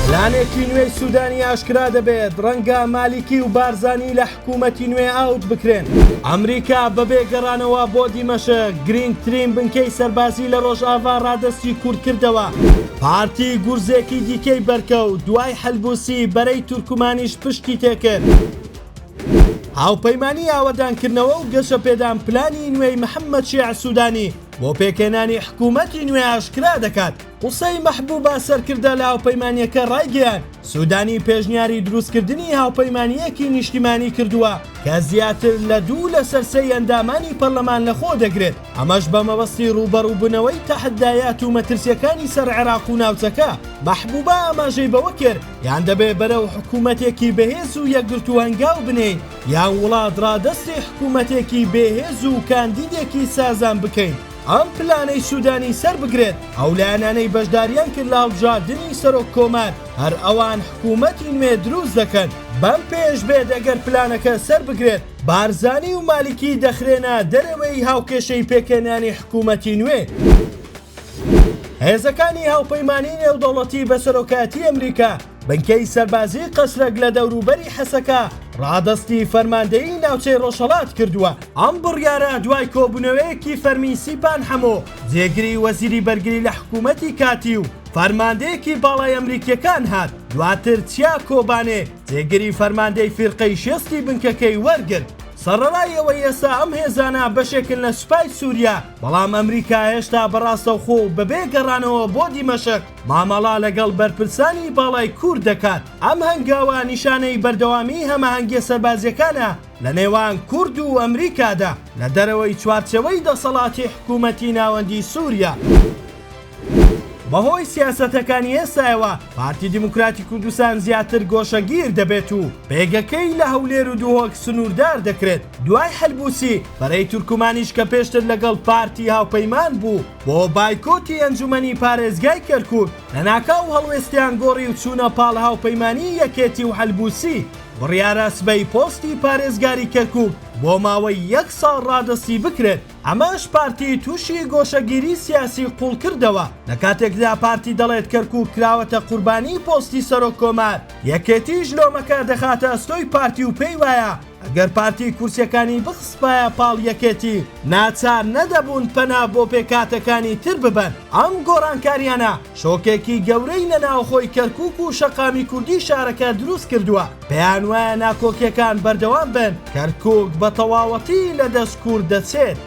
پلانێکی نوێی سوودانی ئاشکرا دەبێت ڕەنگە مالیکی و بارزانی لە حکوومەتی نوێ ئاوت بکرێن. ئەمریکا بەبێ گەڕانەوە بۆ دیمەشق گرنگترین بنکەی سەربازی لە ڕۆژئاوا ڕادەستی کورد کردەوە. پارتی گورزێکی دیکەی بەرکەوت دوای هەلبووسی بەرەی تورکمانیش پشتی تێکرد. هاوپەیمانی ئاوەدانکردنەوە و گەشە پێدان پلانی نوێی محەممەد شیع سوودانی بۆ پێکێنانی حکوومەتی نوێ ئاشکرا دەکات. قسەی مەحبوبە سەرکردە لە هاوپەیمانیەکە ڕایگەیان سوودانی پێشنیاری دروستکردنی هاوپەیمانیەکی نیشتیمانی کردووە کە زیاتر لە 2 لە سەرسەی ئەندامانی پەرلەمان لەخۆ دەگرێت. ئەمەش بە مەبەستی ڕوبەڕووبوونەوەی تەحەدایات و مەترسیەکانی سەر عێراق و ناوچەکە. مەحبوبە ئاماژەی بەوە کرد یان دەبێ بەرەو حکوومەتێکی بەهێز و یەکگرت و هەنگاو بنین یان وڵات ڕادەستی حکوومەتێکی بێهێز و کاندیدێکی سازان بکەین. ئەم پلانەی سوودانی سەر بگرێت ئەو لایەنانەی بەشداریان کرد لە هەڵبژاردننی سەرۆک کۆمار هەر ئەوان حکوومەتی نوێ دروست دەکەن. بەم پێش بێت ئەگەر پلانەکە سەر بگرێت بارزانی و مالیکی دەخرێنە دەرەوەی هاوکێشەی پێکێنانی حکوومەتی نوێ. هێزەکانی هاوپەیمانی نێودەوڵەتی بە سەرۆکایەتی ئەمریکا بنکەی سەربازی قەسرەک لە دەوروبەری حەسەکە ڕادەستی فەرماندەیی ناوچەی ڕۆژهەڵات کردووە. ئەم بڕیارە دوای کۆبوونەوەیەکی فەرمی سیپان هەموو جێگری وەزیری بەرگری لە حکوومەتی کاتی و فەرماندەیەکی باڵای ئەمریکیەکان هات. دواتر چیا کۆبانێ جێگری فەرماندەی فیرقەی شێستی بنکەکەی وەرگرت. سەرڕای ئەوەی ئێستا ئەم هێزانە بەشێکن لە سوپای سووریا، بەڵام ئەمریکا هێشتا بەڕاستەوخۆ بەبێ گەڕانەوە بۆ دیمەشق مامەڵا لەگەڵ بەرپرسانی باڵای کورد دەکات. ئەم هەنگاوە نیشانەی بەردەوامی هەماهەنگیە سەربازیەکانە لە نێوان کورد و ئەمریکادا لە دەرەوەی چوارچەوەی دەسەڵاتی حکوومەتی ناوەندی سووریا. بەهۆی سیاسەتەکانی ئێستایەوە پارتی دیموکراتی کوردستان زیاتر گۆشەگیر دەبێت و پێگەکەی لە هەولێر و دووهۆک سنووردار دەکرێت. دوای هەلبووسی بەرەی تورکمانیش کە پێشتر لەگەڵ پارتی هاوپەیمان بوو بۆ بایکۆتی ئەنجومەنی پارێزگای کەرکووک لە ناکاو هەڵوێستیان گۆڕی و چوونە پاڵ هاوپەیمانی یەکێتی و هەلبووسی. بڕیارە سبەی پۆستی پارێزگاری کەرکووک بۆ ماوەی 1 ساڵ ڕادەستی بکرێت. ئەمەش پارتی تووشی گۆشەگیری سیاسی قوڵ کردەوە. لە کاتێکدا پارتی دەڵێت کەرکووک کراوەتە قوربانی پۆستی سەرۆک کۆمار، یەکێتیش لۆمەکە دەخاتە ئەستۆی پارتی و پێی وایە ئەگەر پارتی کورسیەکانی بخسپایە پاڵ یەکێتی ناچار نەدەبوون پەنا بۆ پێکاتەکانی تر ببەن. ئەم گۆڕانکاریانە شۆکێکی گەورەی لە ناوخۆی کەرکووک و شەقامی کوردی شارەکە دروست کردووە. پێیان وایە ناکۆکیەکان بەردەوام بن، کەرکووک بە تەواوەتی لە دەست کورد دەچێت.